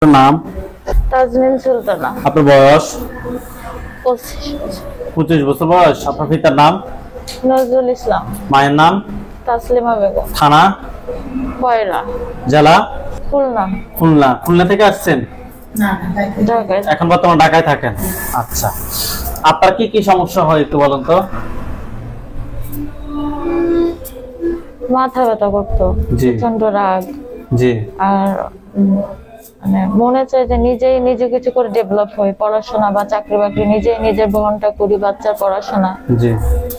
নাম তাজমিন সুলতানা। আপনার বয়স 25 বছর বয়স। আপনার পিতার নাম নজরুল ইসলাম। মায়ের নাম তাসলিমা বেগম। থানা কয়রা। জেলা খুলনা। খুলনা থেকে আসছেন? ঢাকায়। এখন বর্তমানে ঢাকায় থাকেন। আচ্ছা, আপনার কি কি সমস্যা হয় একটু বলেন তো। মাথা ব্যথা করতো, প্রচন্ড রাগ, জি, আর মানে মনে চায় যে নিজেই নিজে কিছু করে ডেভেলপ হই, পড়াশোনা বা চাকরি বাকরি নিজেই নিজের বহনটা করি, বাচ্চার পড়াশোনা। জি,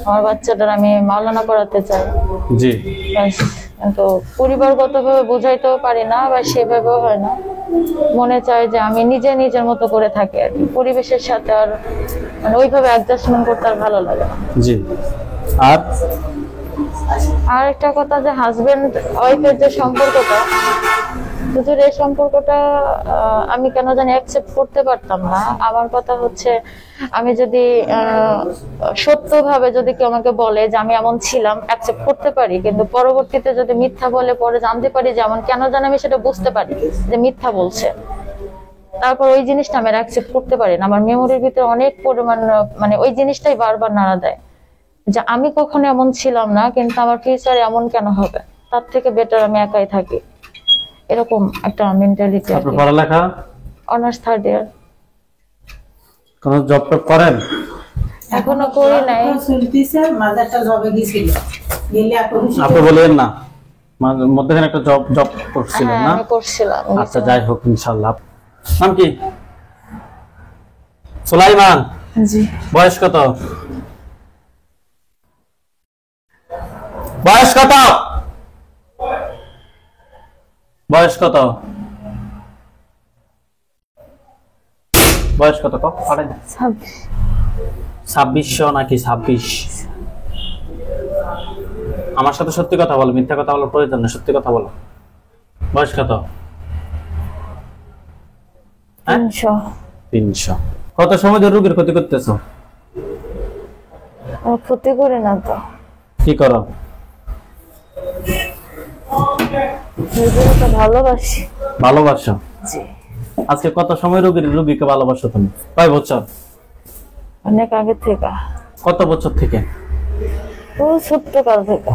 আমার বাচ্চাটার আমি মাওলানা পড়াতে চাই। জি, কিন্তু পরিবারগত ভাবে বুঝাইতেও পারি না, বা সেভাবেও হয় না। মনে চায় যে আমি নিজে নিজের মতো করে থাকি আর কি, পরিবেশের সাথে আর মানে ওইভাবে অ্যাডজাস্টমেন্ট করতে আর ভালো লাগে না। জি। আর একটা কথা, যে হাজবেন্ড ওয়াইফের যে সম্পর্কটা, শুধু এই সম্পর্কটা আমি কেন জানি অ্যাকসেপ্ট করতে পারতাম না। আমার কথা হচ্ছে, আমি যদি সত্যভাবে যদি কেউ আমাকে বলে যে আমি এমন ছিলাম, অ্যাকসেপ্ট করতে পারি, কিন্তু পরবর্তীতে যদি মিথ্যা বলে পরে জানতে পারি যে এমন কেন জানি, আমি সেটা বুঝতে পারি যে মিথ্যা বলছে, তারপর ওই জিনিসটা আমি অ্যাকসেপ্ট করতে পারি না। আমার মেমোরির ভিতরে অনেক পরিমাণ মানে ওই জিনিসটাই বারবার নাড়া দেয় যে আমি কখনো এমন ছিলাম না, কিন্তু আমার ফিউচারে এমন কেন হবে, তার থেকে বেটার আমি একাই থাকি, এরকম একটা মেন্টালিটি। আপনার পড়ালেখা? অনার্স 3rd ইয়ার। কোন জব টব করেন? এখনো করি নাই। আপনি বলেন না, মধ্যখানে একটা জব করছিলেন না? আমি করছিলাম। আচ্ছা, যাই হোক, ইনশাআল্লাহ। নাম কি? সুলাইমান। জি। বয়স কত? বয়স কত? বয়স কত? বয়স কত? 26 নাকি 26? আমার সাথে সত্যি কথা বলো, মিথ্যা কথা বলার প্রয়োজন নেই, সত্যি কথা বলো। বয়স কত? 300। কত সময় ধরে রোগীর ক্ষতি করতেছো? ক্ষতি করে না তো। কি করো? ভালোবাসি। ভালোবাসো? জি। আজকে কত সময় রোগীকে ভালোবাসো তুমি? কয় বছর? অনেক আগে থেকে। কত বছর থেকে? ওই ছোটকাল থেকে।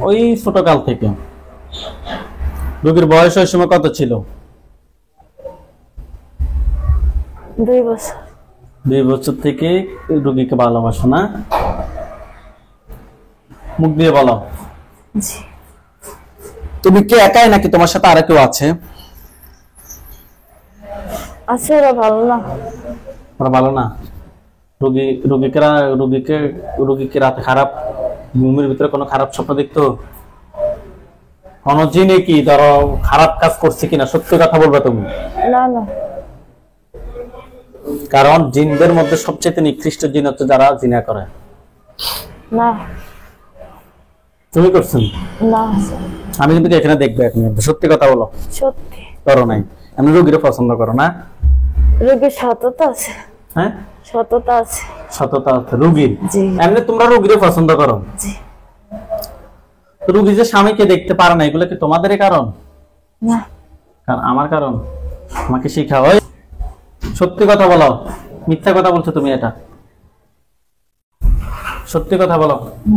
ওই ছোটকাল থেকে। রোগীর বয়স ওই সময় কত ছিল? 2 বছর। 2 বছর থেকে রোগীকে ভালোবাসো না? মুখ দিয়ে বলো। জি। তুমি কি একাই নাকি তোমার সাথে আর কেউ আছে? আছে, ওরা ভালো না। ওরা ভালো না? রোগীকে রাতে খারাপ ঘুমের ভিতরে কোনো খারাপ স্বপ্ন দেখতো? কোনো জিনে কি ধরো খারাপ কাজ করছে কিনা সত্যি কথা বলবে তুমি? না না। কারণ জিনদের মধ্যে সবচেয়ে নিকৃষ্ট জিন হচ্ছে যারা জিনা করে। না। তুমি করছেন? না। আমি কিন্তু এখানে দেখবো, এখন সত্যি কথা বলো। সত্যি। করো নাই? আমি রোগীরা পছন্দ করো না? রোগীর সততা আছে। হ্যাঁ, সততা আছে। সততা আছে রোগীর? জি। এমনি তোমরা রোগীরা পছন্দ করো? জি। রোগী যে স্বামীকে দেখতে পারে না, এগুলো কি তোমাদেরই কারণ? না। কারণ আমার কারণ? আমাকে শিখাও। সত্যি কথা বলো, মিথ্যা কথা বলছো তুমি? এটা সত্যি কথা বলো।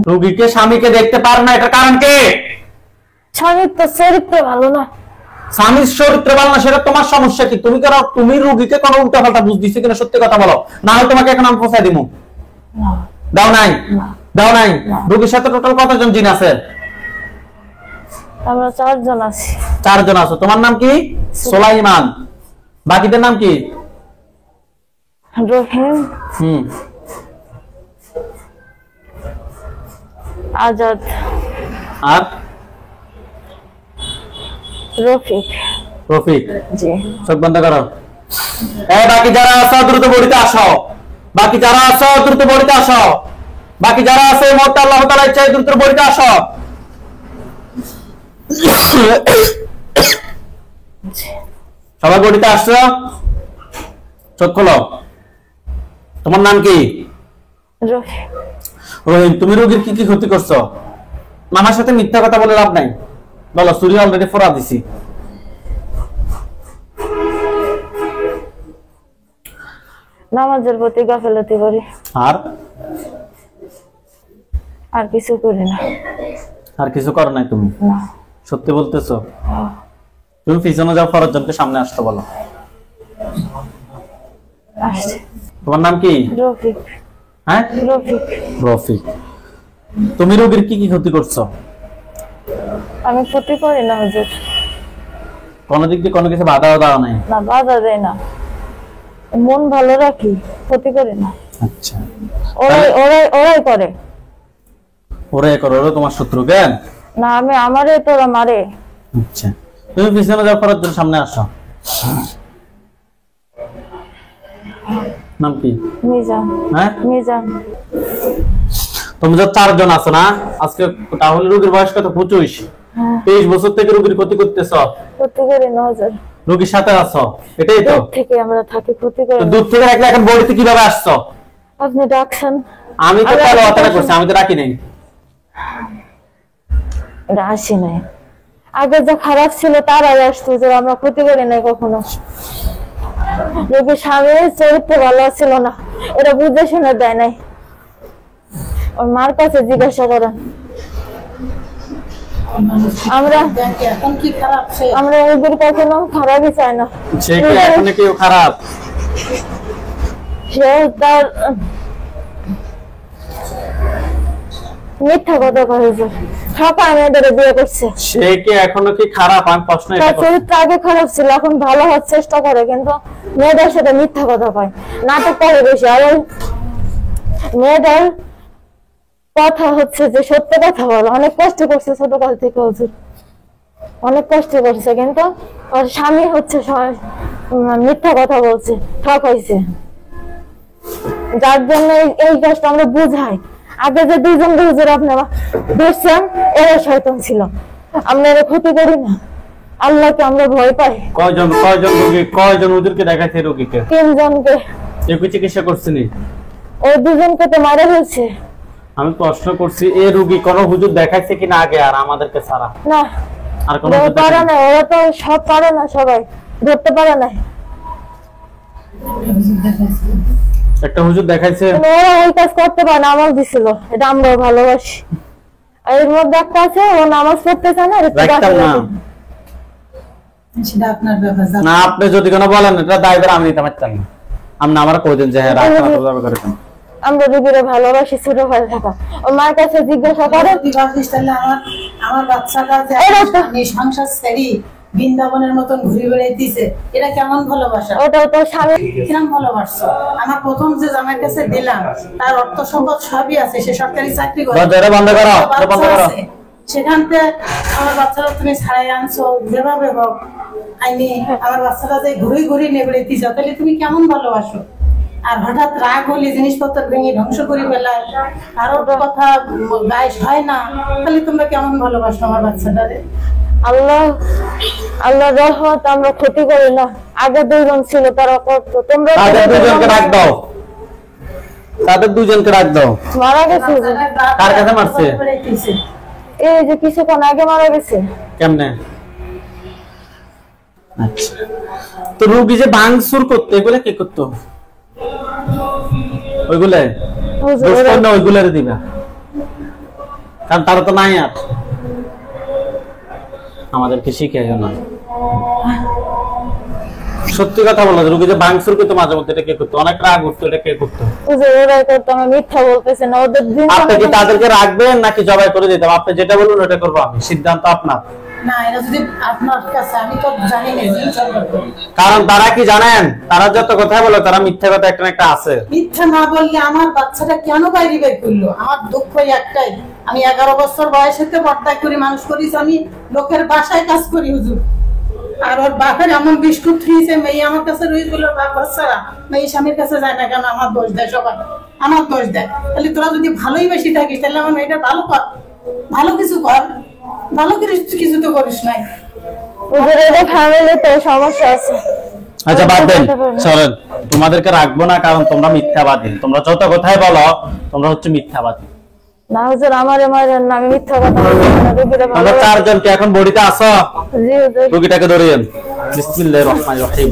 রোগীকে স্বামীকে দেখতে পারে না, এটা কারণ কি? স্বামীর তো চরিত্র ভালো না। স্বামীর চরিত্র ভালো না, সেটা তোমার সমস্যা কি? তুমি রোগীকে কোনো উল্টা পাল্টা বুঝ দিছো কিনা সত্যি কথা বলো, না হয় তোমাকে এখন আমি পৌঁছাই দিমু। দাও নাই? দাও নাই? রোগীর সাথে টোটাল কতজন জিন আছে? আমরা 4 জন আছি। 4 জন আছো। তোমার নাম কি? সুলাইমান। বাকিদের নাম কি? রহিম। আজাদ। আর রফিক। রফিক। জি। চোখ বন্ধ করো। বাকি যারা আছো দ্রুত বডিতে আসো। বাকি যারা আছো দ্রুত বডিতে আসো। বাকি যারা আছে মুহূর্তে আল্লাহ তাআলা ইচ্ছায় দ্রুত বডিতে আসো। সবাই বডিতে আসছো? চোখ খোলো। তোমার নাম কি? রহিম। তুমি রোগীর কি কি ক্ষতি করছো? আমার সাথে মিথ্যা কথা বলে লাভ নাই, বলো। চুরি অলরেডি ফোড়া দিছি। নামাজের প্রতি গাফেলতি করি। আর আর কিছু করি না। আর কিছু করো নাই তুমি? না। সত্যি বলতেছো? তুমি পিছনে যাও, ফরজজনকে সামনে আসতে বলো। আসছে। তোমার নাম কি? রফিক। হ্যাঁ, রফিক। রফিক। তুমি রোগীর কি কি ক্ষতি করছো? আমি ক্ষতি করি না হুজুর। কোন দিক দিয়ে কোনো কিছু বাধাও দাও নাই? না, বাধা দেয় না, মন ভালো রাখি, ক্ষতি করি না। আচ্ছা, ওরাই করে। ওরাই করে? ওরা তোমার শত্রু কেন? না, আমি আমারে তোরা মারে। আচ্ছা, তুমি পিছনে যাও, ফরজজন সামনে আসো। নাম কি? মিজান। হ্যাঁ, মিজান। তুমি তো 4 জন আছো না আজকে? তাহলে রোগীর বয়স কত? 25। 23 বছর থেকে রোগীর ক্ষতি করতেছ। ক্ষতি করি না হুজুর। রোগীর সাথে আছো, এটাই তো? দূর থেকে আমরা থাকি, ক্ষতি করি না। দূর থেকে রাখলে এখন বড়িতে কিভাবে আসছো? আপনি ডাকছেন। আমি তো কল অতটা করছি, আমি তো রাখি নাই। আসি নাই, আগে যা খারাপ ছিল তার আগে আসতো, যে আমরা ক্ষতি করি নাই কখনো। রোগীর স্বামীর চরিত্র ভালো ছিল না, এটা বুঝে শুনে দেয় নাই। ওর মার কাছে জিজ্ঞাসা করেন। আমরা ওদের কখনো খারাপই চাই না। সে কি এখন কেউ খারাপ? সে তার মিথ্যা কথা কয়েছে, ফাঁকা মেয়েদের বিয়ে করছে। সে কি এখনো কি খারাপ? আমি প্রশ্ন এটা তার করছি। চরিত্র আগে খারাপ ছিল, এখন ভালো হওয়ার চেষ্টা করে, কিন্তু মেয়েদের সাথে মিথ্যা কথা কয়, নাটক করে বেশি। আর ওই মেয়েদের কথা হচ্ছে যে সত্য কথা বলো। অনেক কষ্ট করছে ছোটকাল থেকে হুজুর, অনেক কষ্ট করছে, কিন্তু ওর স্বামী হচ্ছে মিথ্যা কথা বলছে, ঠকাইছে। যার জন্য এই কষ্ট আমরা বুঝাই। আগে যে 2 জন হুজুর আপনারা দেখছেন, এরা শয়তান ছিল, আমরা এর ক্ষতি করি না। আল্লাহকে আমরা ভয় পাই। কয়জন রোগী, কয়জন হুজুরকে দেখাইছে রোগীকে? 3 জনকে। কেউ কি চিকিৎসা করছিনি? ওই 2 জনকে তো মারা হয়েছে। আমি প্রশ্ন করছি, এই রোগী কোন হুজুর দেখাইছে কিনা আগে, আর আমাদেরকে ছাড়া? না, আর কোন পারে না, ওরা তো সব পারে না, সবাই ধরতে পারে না। একটা হুজুর দেখাইছে, ওরা ওই কাজ করতে পারে না, আমল দিছিল, এটা আমরাও ভালোবাসি। এর মধ্যে একটা আছে, ও নামাজ পড়তে চায় না, সেটা আপনার ব্যাপার। না আপনি যদি কোনো বলেন এটা দায়ভার আমি নিতে পারতাম না। আপনি আমার কই দেন যে হ্যাঁ রাখতে করেছেন। আমরা রোগীরা ভালোবাসি, ছোট ভাই থাকা। ওর মার কাছে জিজ্ঞাসা করে, আমার বাচ্চাটা যে সংসার ছেড়ে বৃন্দাবনের মতন ঘুরে বেড়াইতেছে, এটা কেমন ভালোবাসা? ওটাও তো স্বামী। কিরম ভালোবাসছো? আমার প্রথম যে জামাইয়ের কাছে দিলাম, তার অর্থ সম্পদ সবই আছে, সে সরকারি চাকরি করে, বন্ধ করো। সেখান থেকে আমার বাচ্চারা তুমি ছাড়াই আনছো, যেভাবে হোক আইনি আমার বাচ্চাটা যে ঘুরে ঘুরে নিয়ে বেড়াইতেছ, তাহলে তুমি কেমন ভালোবাসো? আর হঠাৎ রাগ হলে জিনিসপত্র ভেঙে ধ্বংস করে ফেলায়, কারোর কথা গায়ে হয় না, তাহলে তোমরা কেমন ভালোবাসো আমার বাচ্চাটারে? আল্লাহ রহমত, আমরা ক্ষতি করি না। আগে 2 জন ছিল, তারা করতো। তোমরা তাদের 2 জনকে রাখ দাও, তাদের 2 জনকে রাখ দাও। মারা গেছে। কার কাছে মারছে? এই যে কিছুক্ষণ আগে মারা গেছে। কেমনে? আচ্ছা, তো রোগী যে ভাঙচুর করতে, এগুলা কে করতো? ওইগুলারে দিবা, কারণ তারা তো নাই। আর আমাদেরকে শিখাই না, সত্যি কথা বলো। রোগী যে ভাঙচুর করতো মাঝে মধ্যে, এটা কে করতো? অনেক রাগ উঠতো, এটা কে করতো? ওরাই করতো, আমি মিথ্যা বলতেছি না। ওদের দিন আপনি কি তাদেরকে রাখবেন নাকি জবাই করে দিতাম? আপনি যেটা বলবেন ওটা করবো আমি, সিদ্ধান্ত আপনার। না, এটা যদি আপনার কাছে, আমি তো জানি না। কারণ তারা কি জানেন, তারা যত কথা বলে তারা মিথ্যা কথা একটা একটা আছে। মিথ্যা না বললে আমার বাচ্চাটা কেন বাইরে বের করলো? আমার দুঃখ একটাই, আমি 11 বছর বয়স হতে পর্দা করে মানুষ করেছি, আমি লোকের বাসায় কাজ করি হুজুর। আর ওর বাপের এমন বিস্কুট খেয়েছে, মেয়ে আমার কাছে রয়েছে বলে বাপ বাচ্চারা মেয়ে স্বামীর কাছে যায় না কেন? আমার দোষ দেয় সবাই, আমার দোষ দেয়। তাহলে তোরা যদি ভালোই বেশি থাকিস, তাহলে আমার মেয়েটা ভালো কর, ভালো কিছু কর। ভালো কিছু তো করিস নাই। ফ্যামিলিতে সমস্যা আছে। আচ্ছা বাদ দেন, চলেন। তোমাদেরকে রাখবো না, কারণ তোমরা মিথ্যাবাদী। তোমরা যত কথাই বলো, তোমরা হচ্ছে মিথ্যাবাদী। না হুজুর, আমারে মারেন না, আমি মিথ্যা কথা বলছি না। তোমরা 4 জন কি এখন বডিতে আসো? জি হুজুর। রোগীটাকে ধরিয়েন। বিসমিল্লাহির রহমানির রহিম।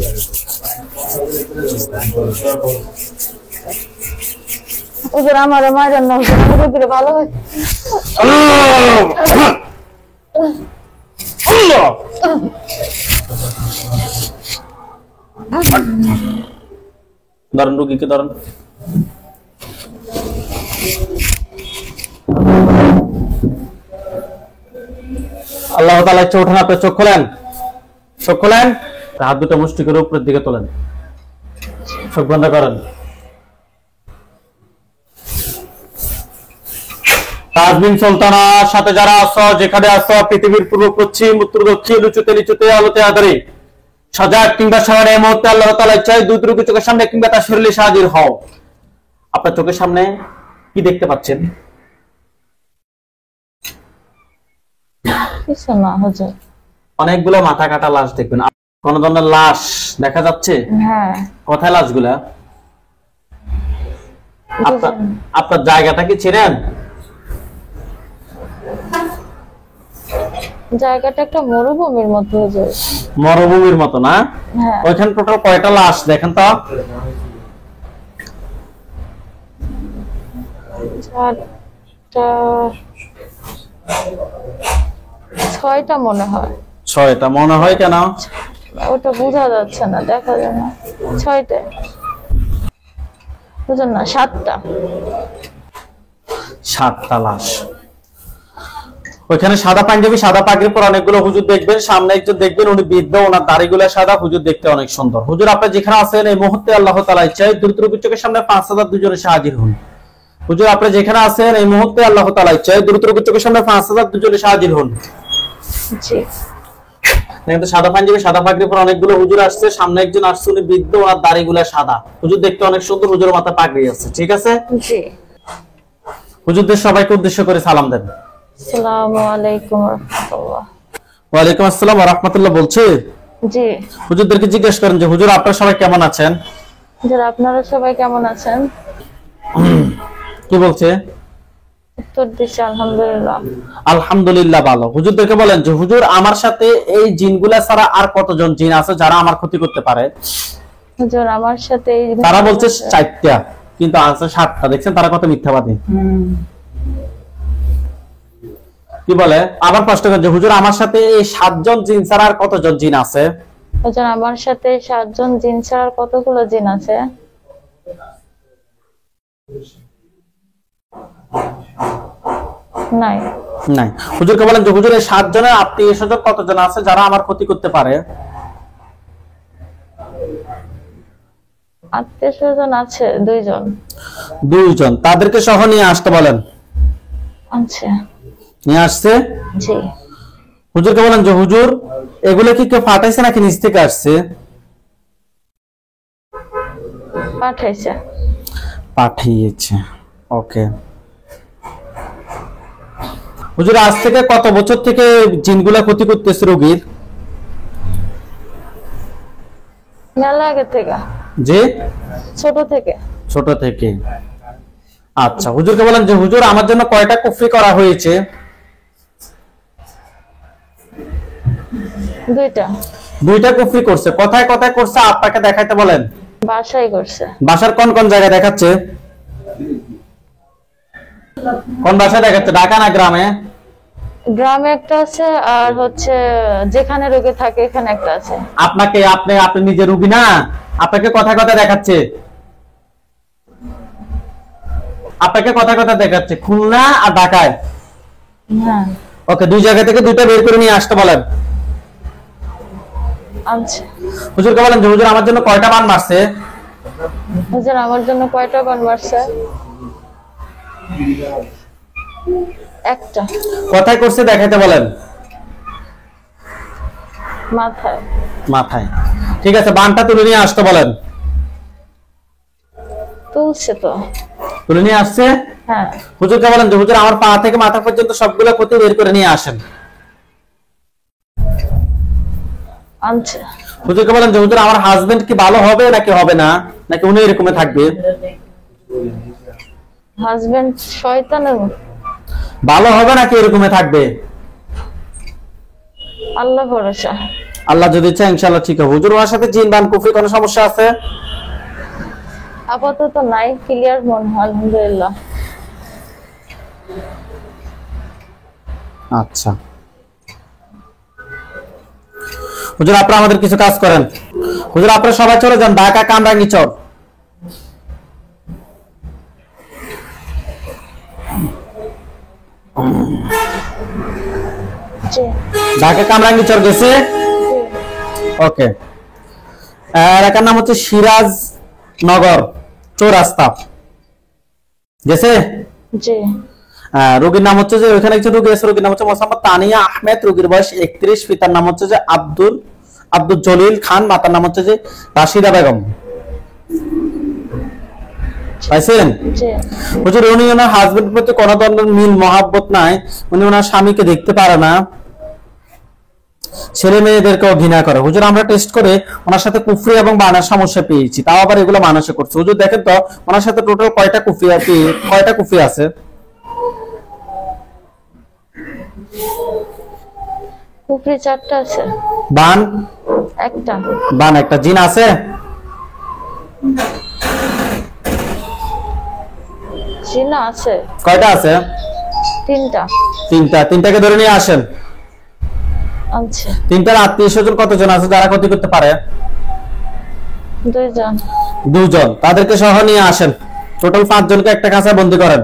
হুজুর আমার মায়ের না হুজুর আমি রোগীরে ভালো হয় ধরেন রোগীকে ধরেন। আল্লাহ তাআলা ইচ্ছা উঠেন, আপনি চোখ খোলেন, চোখ খোলেন, হাত দুটো মুষ্টি করে উপরের দিকে তোলেন, চোখ বন্ধ করেন। তাজমিন সুলতানার সাথে যারা আছো, যেখানে আছো, পৃথিবীর পূর্ব পশ্চিম উত্তর দক্ষিণ উঁচুতে নিচুতে আলোতে আদরে সজাগ কিংবা শহরে এই মুহূর্তে আল্লাহ তাআলা ইচ্ছায় দুই রোগী চোখের সামনে কিংবা তার শরীরে হাজির হও। আপনার চোখের সামনে কি দেখতে পাচ্ছেন? কিছু না হুজুর। অনেকগুলো মাথা কাটা লাশ দেখবেন। কোন ধরনের লাশ দেখা যাচ্ছে? হ্যাঁ। কোথায় লাশগুলা? আপনার জায়গাটা কি চেনেন? জায়গাটা একটা মরুভূমির মতো হুজুর। মরুভূমির মতো না? হ্যাঁ। ওইখানে টোটাল কয়টা লাশ দেখেন তো? 6টা মনে হয়। 6টা মনে হয়? কেন? ওটা বোঝা যাচ্ছে না, দেখা যায় না। 6টা বুঝুন না, 7টা। 7টা লাশ। ওইখানে সাদা পাঞ্জাবি সাদা পাগড়ি পরা অনেকগুলো হুজুর দেখবেন। সামনে একজন দেখবেন, উনি বৃদ্ধ, ওনার দাড়িগুলো সাদা, হুজুর দেখতে অনেক সুন্দর। হুজুর আপনি যেখানে আছেন এই মুহূর্তে আল্লাহ তাআলা ইচ্ছায় দ্রুত রোগীর চোখের সামনে 5000 দুজনে হাজির হন। হুজুর আপনি যেখানে আছেন এই মুহূর্তে আল্লাহ তাআলা ইচ্ছায় দ্রুত রোগীর চোখের সামনে 5000 দুজনে হাজির হন। জি। দেখেন সাদা পাঞ্জাবি সাদা পাগড়ি পরা অনেকগুলো হুজুর আসছে। সামনে একজন আসছে, উনি বৃদ্ধ, ওনার দাড়িগুলো সাদা, হুজুর দেখতে অনেক সুন্দর, হুজুরের মাথা পাগড়ি আছে। ঠিক আছে? জি। হুজুরদের সবাইকে উদ্দেশ্য করে সালাম দেন। আসসালামু আলাইকুম ওয়া রাহমাতুল্লাহ। ওয়া আলাইকুম আসসালাম ওয়া রাহমাতুল্লাহ বলছে। জি। হুজুরদেরকে জিজ্ঞেস করেন যে হুজুর আপনারা সবাই কেমন আছেন? হুজুর আপনারা সবাই কেমন আছেন? কি বলছে? উত্তর দিচ্ছে আলহামদুলিল্লাহ। আলহামদুলিল্লাহ ভালো। হুজুরদেরকে বলেন যে হুজুর আমার সাথে এই জিনগুলা ছাড়া আর কতজন জিন আছে যারা আমার ক্ষতি করতে পারে? হুজুর আমার সাথে এই তারা বলছে 4টা, কিন্তু আছে 7টা। দেখছেন তারা কত মিথ্যাবাদী। কি বলে? আবার প্রশ্ন করে যে হুজুর আমার সাথে এই 7 জন জিন ছাড়া আর কতজন জিন আছে? হুজুর আমার সাথে 7 জন জিন ছাড়া কতগুলো জিন আছে? নাই। নাই। হুজুরকে বলেন যে হুজুর এই 7 জনের আত্মীয়-স্বজন কতজন আছে যারা আমার ক্ষতি করতে পারে? আত্মীয়-স্বজন আছে 2 জন। 2 জন। তাদেরকে সহ নিয়ে আসতে বলেন। আচ্ছা। নিয়ে আসছে? জি। হুজুরকে বলেন যে হুজুর এগুলো কি কেউ পাঠাইছে নাকি নিচ থেকে আসছে? পাঠাইছে। পাঠিয়েছে। ওকে। হুজুর আজ থেকে কত বছর থেকে জিনগুলা ক্ষতি করতেছে রোগীর? মেলা আগে থেকে। যে ছোট থেকে। ছোট থেকে। আচ্ছা। হুজুরকে বলেন যে হুজুর আমার জন্য কয়টা কুফরি করা হয়েছে? 2টা। 2টা কুফরি করছে। কোথায় কোথায় করছে আপনাকে দেখাইতে বলেন। বাসায় করছে। বাসার কোন কোন জায়গায় দেখাচ্ছে? কোন বাসায় দেখাচ্ছে? ঢাকা না গ্রামে? গ্রামে একটা আছে, আর হচ্ছে যেখানে রোগী থাকে এখানে একটা আছে। আপনাকে আপনি নিজে রোগী না, আপনাকে কোথায় কোথায় দেখাচ্ছে? আপনাকে কোথায় কোথায় দেখাচ্ছে? খুলনা আর ঢাকায়? হ্যাঁ। ওকে। 2 জায়গা থেকে 2টা বের করে নিয়ে আসতে বলেন। আচ্ছা। হুজুরকে বলেন যে হুজুর আমার জন্য কয়টা বান মারছে? হুজুর আমার জন্য কয়টা বান মারছে? একটা। কোথায় করছে দেখাইতে বলেন। মাথায়। মাথায়। ঠিক আছে। বানটা তুলে নিয়ে আসতে বলেন। তুলছে তো। তুলে নিয়ে আসছে? হ্যাঁ। হুজুরকে বলেন যে হুজুর আমার পা থেকে মাথা পর্যন্ত সবগুলো ক্ষতি বের করে নিয়ে আসেন। আনছে। হুজুরকে বলেন যে হুজুর আমার হাজবেন্ড কি ভালো হবে নাকি হবে না, নাকি উনি এরকমই থাকবে? হাজবেন্ড শয়তানের মতো। ভালো হবে নাকি এরকমই থাকবে? আল্লাহ ভরসা। আল্লাহ যদি চায় ইনশাআল্লাহ ঠিক হবে। হুজুর ওর সাথে জিন বান কুফরি কোনো সমস্যা আছে? আপাতত নাই, ক্লিয়ার মনে হয় আলহামদুলিল্লাহ। আচ্ছা হুজুর, আপনারা আমাদের কিছু কাজ করেন। হুজুর, আপনারা সবাই চলে যান ঢাকা কামরাঙ্গীচর। জি ঢাকা কামরাঙ্গীচর গেছে। জি ওকে, এলাকার নাম হচ্ছে সিরাজ নগর চৌরাস্তা, গেছে। জি রোগীর নাম হচ্ছে যে ওইখানে একজন রোগী আছে, রোগীর নাম হচ্ছে মোহাম্মদ তানিয়া আহমেদ, রোগীর বয়স 31, পিতার নাম হচ্ছে যে আব্দুল জলিল খান, মাতার নাম হচ্ছে যে রাশিদা বেগম। পাইছেন? জি হুজুর, উনি ওনার হাজবেন্ড প্রতি কোনো ধরনের মিল মহাব্বত নাই, উনি ওনার স্বামীকে দেখতে পারে না, ছেলে মেয়েদেরকেও ঘৃণা করে। হুজুর, আমরা টেস্ট করে ওনার সাথে কুফরি এবং বানার সমস্যা পেয়েছি, তাও আবার এগুলো মানুষে করছে। হুজুর দেখেন তো ওনার সাথে টোটাল কয়টা কুফরি আছে? কুফরি 4টা আছে, বান একটা, জিন আছে? জিনা আছে। কয়টা আছে? 3টা। তিনটাকে ধরে নিয়ে আসেন। আচ্ছা, তিনটার আত্মীয় স্বজন কতজন আছে যারা ক্ষতি করতে পারে? 2 জন। তাদেরকে সহ নিয়ে আসেন। টোটাল 5 জনকে একটা কাঁচা বন্দি করেন।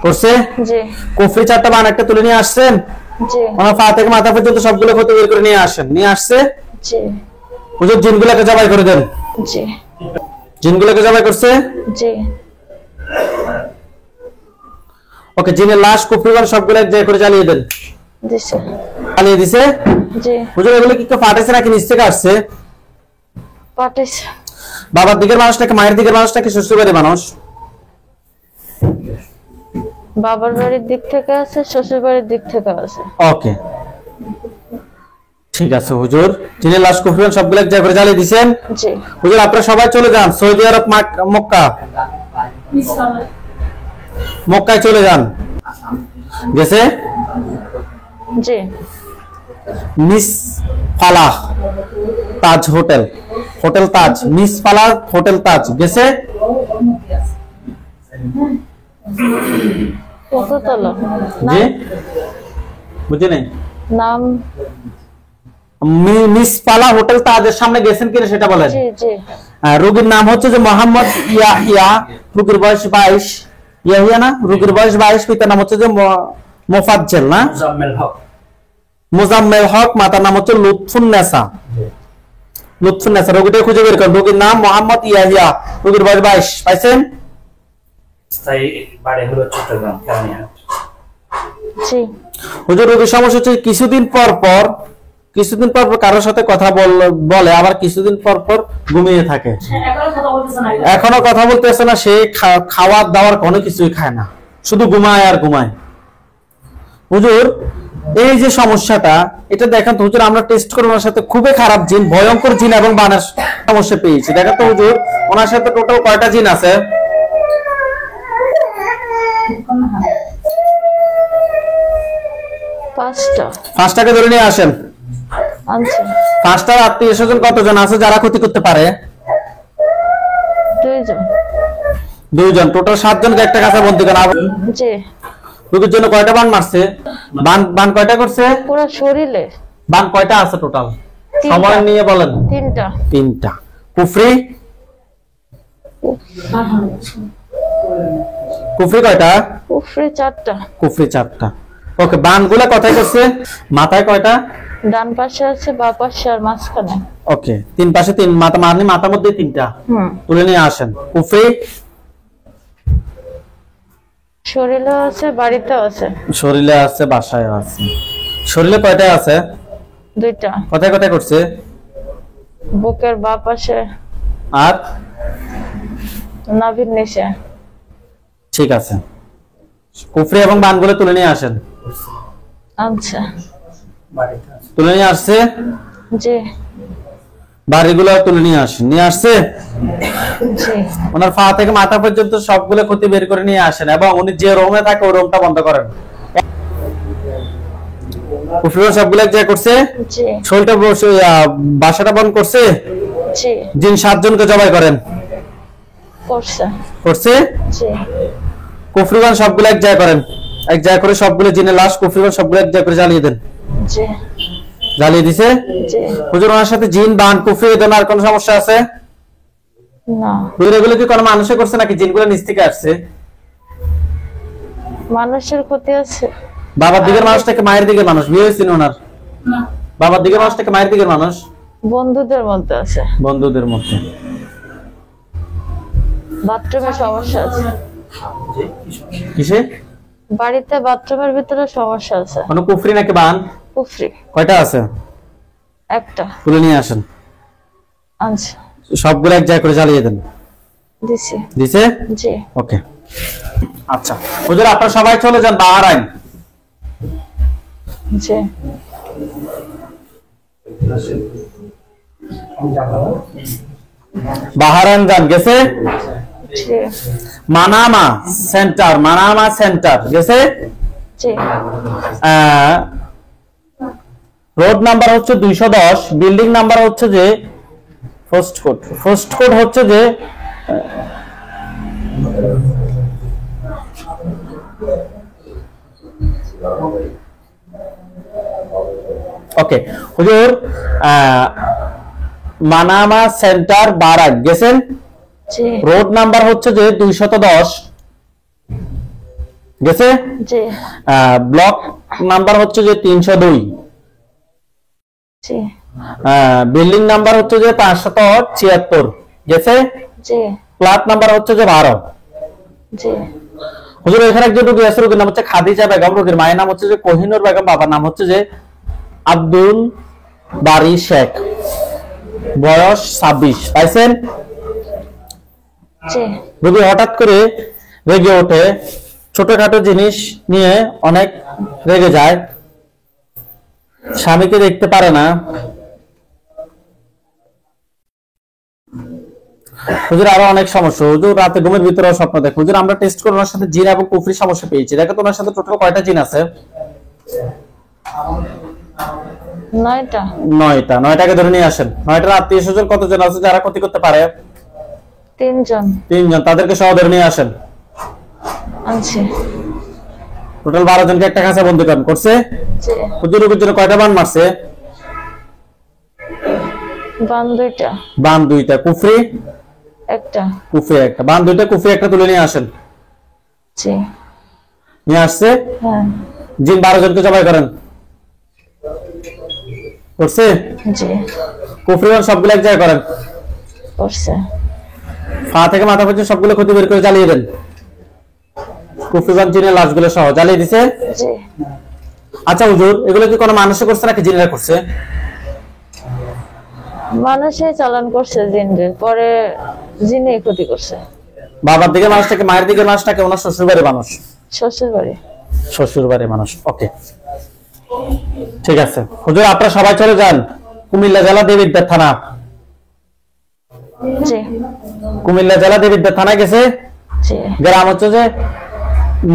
করছে? জি কুফরি 4টা বান একটা তুলে নিয়ে আসছেন। জি ওনার পা থেকে মাথা পর্যন্ত সবগুলো ক্ষতি বের করে নিয়ে আসেন। নিয়ে আসছে? জি হুজুর, জিনগুলোকে জবাই করে দেন। জি জিনগুলোকে জবাই করছে? জি ওকে, জিনের লাশ কুফরি বান সবগুলো এক জায়গায় করে জ্বালিয়ে দেন। দিছে। জ্বালিয়ে দিছে? জি হুজুর, এগুলো কি কেউ ফাটাইছে নাকি নিচ থেকে আসছে? পাঠাইছে। বাবার দিকের মানুষ নাকি মায়ের দিকের মানুষ নাকি শ্বশুর বাড়ির মানুষ? বাবার বাড়ির দিক থেকে আছে, শ্বশুর বাড়ির দিক থেকে আছে। ওকে, ঠিক আছে হুজুর। জিনের লাশ কুফরি বান সবগুলো এক জায়গায় করে জ্বালিয়ে দিয়েছেন। জি হুজুর, আপনারা সবাই চলে যান সৌদি আরব, মক্কায় চলে যান। গেছে? জি মিস ফালাহ তাজ হোটেল তাজ, মিস ফালাহ হোটেল তাজ, গেছে? কততলা? জি বুঝি নাই। নাম? মিস ফালাহ হোটেল তাজের সামনে গেছেন কিনা সেটা বলেন। জি জি রোগীর নাম হচ্ছে যে মোহাম্মদ ইয়াহিয়া, রোগীর বয়স 22। ইয়াহিয়া না? রোগীর বয়স 22, পিতার নাম হচ্ছে যে মোফাজ্জেল না মোজাম্মেল হক, মাতার নাম হচ্ছে লুৎফুন্নেসা। রোগীটা খুঁজে বের করেন। রোগীর নাম মোহাম্মদ ইয়াহিয়া, রোগীর বয়স 22। পাইছেন? জি হুজুর, রোগীর সমস্যা হচ্ছে কিছুদিন পর পর কারোর সাথে কথা বলে, আবার কিছুদিন পর পর ঘুমিয়ে থাকে। এখনো কথা বলতেছে না, সে খাওয়ার দাওয়ার কোনো কিছুই খায় না, শুধু ঘুমায় আর ঘুমায়। হুজুর, এই যে সমস্যাটা, এটা দেখেন তো হুজুর, আমরা টেস্ট করে ওনার সাথে খুবই খারাপ জিন, ভয়ঙ্কর জিন এবং বানের সমস্যা পেয়েছি। দেখেন তো হুজুর, ওনার সাথে টোটাল কয়টা জিন আছে? 5টা। 5টাকে ধরে নিয়ে আসেন। আচ্ছা, 5টার আত্মীয় স্বজন কতজন আছে যারা ক্ষতি করতে পারে? 2 জন। টোটাল 7 জনকে একটা কাছে বন্দি করেন। জি রোগীর জন্য কয়টা বান মারছে? বান কয়টা করছে? পুরো শরীরে। বান কয়টা আছে টোটাল? 3টা। সময় নিয়ে বলেন। 3টা। কুফরি কয়টা? কুফরি 4টা। ওকে, বানগুলা কোথায় করছে? মাথায় কয়টা? ডান পাশে আছে, বাম পাশে আর মাঝখানে। ওকে, 3 পাশে 3 মাথা, মানে মাথার মধ্যে 3টা তুলে নিয়ে আসেন। কুফরি শরীরে আছে, বাড়িতেও আছে। শরীরে আছে, বাসায় আছে। শরীরে কয়টা আছে? 2টা। কোথায় কোথায় করছে? বুকের বাম পাশে আর নাভির নিচে। ঠিক আছে, কুফরি এবং বানগুলো তুলে নিয়ে আসেন। আচ্ছা, তুলে নিয়ে আসছে? জি বাড়িগুলো তুলে নিয়ে আসছে। জি ওনার পা থেকে মাথা পর্যন্ত সবগুলো ক্ষতি বের করে নিয়ে আসেন, এবং উনি যে রুমে থাকে ওই রুমটা বন্ধ করেন। কুফরি সবগুলো এক জায়গায় করছে। জি শরীরটা বাসাটা বন্ধ করছে। জি জিন 7 জনকে জবাই করেন। করছে। করছে? জি। কুফরিবান সবগুলো এক জায়গায় করেন, এক জায়গায় করে সবগুলো জিনের লাশ কুফরিবান সবগুলো এক জায়গায় করে জ্বালিয়ে দেন। জি। জ্বালিয়ে দিছে? জি। হুজুর ওনার সাথে জিন বান কুফরি এদের আর কোনো সমস্যা আছে? না। হুজুর এগুলো কি কোনো মানুষে করছে নাকি জিনগুলো নিচ থেকে আসছে? মানুষের ক্ষতি আছে। বাবার দিকের মানুষটাকে মায়ের দিকের মানুষ বিয়ে হয়েছিল ওনার? না বাবার দিকের মানুষটাকে মায়ের দিকের মানুষ? বন্ধুদের মধ্যে আছে। বন্ধুদের মধ্যে। বাথরুমের সমস্যা আছে। কিসে? বাড়িতে বাথরুমের ভিতরে সমস্যা আছে। কোনো কুফরি নাকি বান? কুফরি। কয়টা আছে? একটা। তুলে নিয়ে আসেন, আচ্ছা। সবগুলো এক জায়গায় করে জ্বালিয়ে দেন। দিছি। দিছে? জি। ওকে। আচ্ছা হুজুর আপনারা সবাই চলে যান বাহারাইন। জি। বাহারাইন যান, গেছে? জি। মানামা সেন্টার, মানামা সেন্টার গেছে? জি। রোড নাম্বার হচ্ছে 210, বিল্ডিং নাম্বার হচ্ছে যে ফার্স্ট কোড হচ্ছে যে ওকে হুজুর মানামা সেন্টার বারাক গেছেন? জি। রোড নাম্বার হচ্ছে যে 210 গেছে? জি। ব্লক নাম্বার হচ্ছে যে 302, জি। বিল্ডিং নাম্বার হচ্ছে যে 576 গেছে? জি। ফ্ল্যাট নাম্বার হচ্ছে যে 12। জি। হুজুর এখানে একজন রোগী আছে, রোগীর নাম হচ্ছে খাদিজা বেগম, রোগীর মায়ের নাম হচ্ছে যে কোহিনুর বেগম, বাবার নাম হচ্ছে যে আব্দুল বারি শেখ, বয়স 26। পাইছেন? জি। রোগী হঠাৎ করে রেগে ওঠে, ছোটখাটো জিনিস নিয়ে অনেক রেগে যায়, স্বামীকে দেখতে পারে না। হুজুর আরো অনেক সমস্যা, হুজুর রাতে ঘুমের ভিতরে স্বপ্ন দেখে। হুজুর আমরা টেস্ট করে ওনার সাথে জিন এবং কুফরি সমস্যা পেয়েছি। দেখো তো ওনার সাথে টোটাল কয়টা জিন আছে? 9টা। 9টা। 9টাকে ধরে নিয়ে আসেন। 9টার আত্মীয় স্বজন কতজন আছে যারা ক্ষতি করতে পারে? 3 জন। 3 জন, তাদেরকে সহ ধরে নিয়ে আসেন। আনছি। টোটাল 12 জনকে একটা কাছে বন্দী করেন। করছে? জি। হুজুর রোগীর জন্য কয়টা বান মারছে? বান 2টা। বান 2টা। কুফরি? একটা। কুফরি একটা। বান 2টা, কুফরি একটা তুলে নিয়ে আসেন। জি। নিয়ে আসছে? হ্যাঁ। জিন 12 জনকে জবাই করেন। করছে? জি। কুফরি বান সবগুলো এক জায়গায় করেন। করছে। পা থেকে মাথা পর্যন্ত সবগুলো ক্ষতি বের করে জ্বালিয়ে দেন। কুফরি বান জিনের লাশগুলো সহ জ্বালিয়ে দিছে? জি। আচ্ছা হুজুর এগুলো কি কোনো মানুষে করছে নাকি জিনেরা করছে? মানুষই চালান করছে জিনদের, পরে জিনে ক্ষতি করছে। বাবার দিকের মানুষটাকে, মায়ের দিকের মানুষটাকে ওনার শ্বশুর বাড়ির মানুষ? শ্বশুর বাড়ি। শ্বশুর বাড়ির মানুষ। ওকে ঠিক আছে হুজুর আপনারা সবাই চলে যান কুমিল্লা জেলা দেবিদ্বার থানা। জি। কুমিল্লা জেলা দেবিদ্বার থানায় গেছে? জি। গ্রাম হচ্ছে যে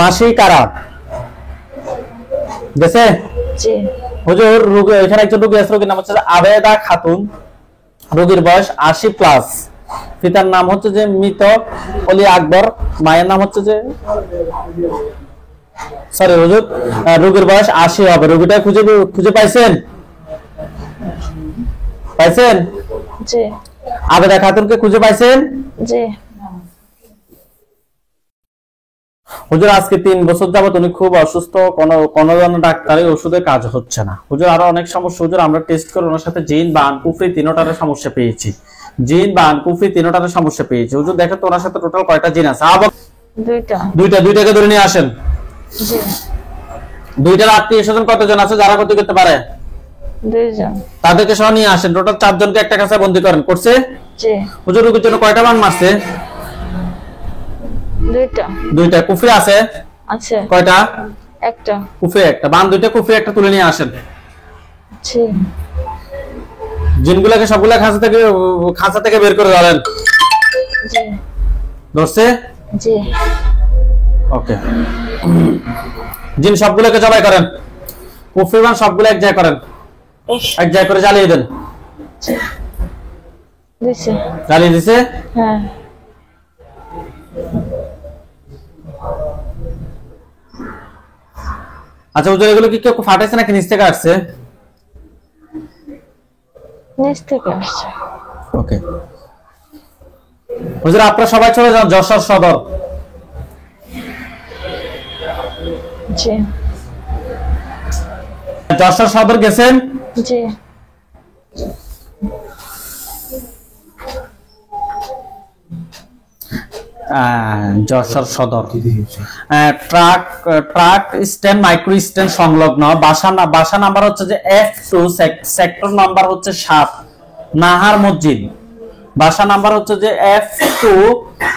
মাসি কারা গেছে? জি। হুজুর রোগী এখানে একজন রোগী আছে, রোগীর নাম হচ্ছে আবেদা খাতুন, রোগীর বয়স 80+, পিতার নাম হচ্ছে যে মৃত অলি আকবর, মায়ের নাম হচ্ছে যে সরি হুজুর রোগীর বয়স 80 হবে। রোগীটা খুঁজে পাইছেন? পাইছেন? জি। আবেদা খাতুনকে খুঁজে পাইছেন? জি। হুজুর আজকে 3 বছর যাবত উনি খুব অসুস্থ, কোনো ডাক্তারের ওষুধে কাজ হচ্ছে না। হুজুর আরো অনেক সমস্যা, হুজুর আমরা টেস্ট করে ওনার সাথে জিন বা আনকুফরি তিনটার সমস্যা পেয়েছি। জিন বা আনকুফরি তিনটার সমস্যা পেয়েছি। হুজুর দেখেন তো ওনার সাথে টোটাল কয়টা জিন আছে? 2টা। 2টাকে ধরে নিয়ে আসেন। জি। 2টার আত্মীয় স্বজন কতজন আছে যারা ক্ষতি করতে পারে? 2 জন। তাদেরকে সহ নিয়ে আসেন। টোটাল 4 জনকে একটা কাছে বন্দী করেন। করছে? জি। হুজুর রোগীর জন্য কয়টা বান মারছে? 2টা। 2টা। কুফরি আছে? আছে। কয়টা? একটা। কুফরি একটা। বান 2টা, কুফরি একটা তুলে নিয়ে আসেন। জি। জিনগুলোকে সবগুলা খাঁচা থেকে বের করে ধরেন। জি। ধরছে? জি। ওকে জিন সবগুলোকে জবাই করেন। কুফরি বান সবগুলো এক জায়গায় করেন, এক জায়গায় করে জ্বালিয়ে দেন। দিছে। জ্বালিয়ে দিছে? হ্যাঁ। আচ্ছা হুজুর, এগুলো কি কেউ ফাটাইছে নাকি নিচ থেকে আসছে? নিচ থেকে আসছে। ওকে হুজুর, আপনারা সবাই চলে যান যশোর সদর। জি যশোর সদর গেছেন? জি যশোর সদর ট্রাক স্ট্যান্ড মাইক্রো স্ট্যান্ড সংলগ্ন বাসা নাম্বার হচ্ছে যে F2, সেক্টর নাম্বার হচ্ছে 7, নাহার মসজিদ। বাসা নাম্বার হচ্ছে যে F2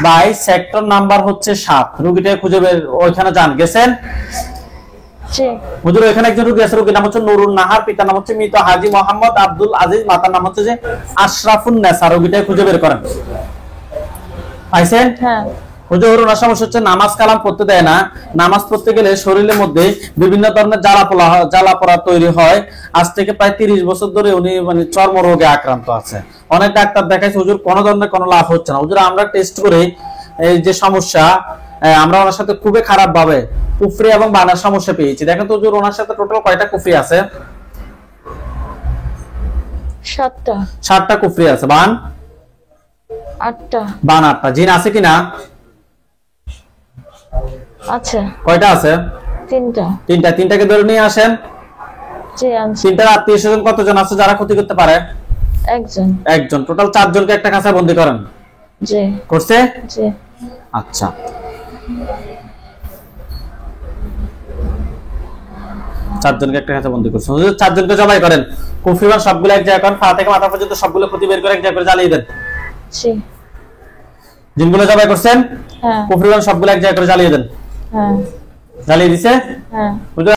বাই সেক্টর নাম্বার হচ্ছে 7। রুগীটা খুঁজে বের, ওইখানে যান। গেছেন? জি হুজুর, এখানে একজন রুগী আছে, রুগীর নাম হচ্ছে নুরুন নাহার, পিতার নাম হচ্ছে মৃত হাজী মোহাম্মদ আব্দুল আজিজ, মাতার নাম হচ্ছে যে আশরাফুন নেসা। রুগীটা খুঁজে বের করেন। পাইছেন? হ্যাঁ হুজুর, ওনার সমস্যা হচ্ছে নামাজ কালাম পড়তে দেয় না। নামাজ পড়তে গেলে শরীরের মধ্যে বিভিন্ন ধরনের জ্বালা পোড়া তৈরি হয়। আজ থেকে প্রায় 30 বছর ধরে উনি মানে চর্ম রোগে আক্রান্ত আছে। অনেক ডাক্তার দেখাইছে হুজুর, কোনো ধরনের কোনো লাভ হচ্ছে না। হুজুর, আমরা টেস্ট করে এই যে সমস্যা, আমরা ওনার সাথে খুবই খারাপ ভাবে কুফরি এবং বানার সমস্যা পেয়েছি। দেখেন তো হুজুর, ওনার সাথে টোটাল কয়টা কুফরি আছে? 7টা 7টা কুফরি আছে। বান 8টা বান 8টা। জিন আছে কিনা? আচ্ছা কয়টা আছে? 3টা। তিনটাকে ধরে নিয়ে আসেন। জি আনছি। তিনটার আত্মীয় স্বজন কতজন আছে যারা ক্ষতি করতে পারে? একজন। টোটাল 4 জনকে একটা কাঁচায় বন্দী করেন। জি করছে? জি আচ্ছা, 4 জনকে একটা কাঁচায় বন্দী করছে। 4 জনকে জবাই করেন। কুফরিবান সবগুলো এক জায়গায় করেন, পা থেকে মাথা পর্যন্ত সবগুলো ক্ষতি বের করে এক জায়গায় করে জ্বালিয়ে দেন। জি জিনগুলো জবাই করছেন, হ্যাঁ কুফরিবান সবগুলো এক জায়গায় করে জ্বালিয়ে দেন। হ্যাঁ জ্বালিয়ে দিছে? হ্যাঁ বুঝলেন?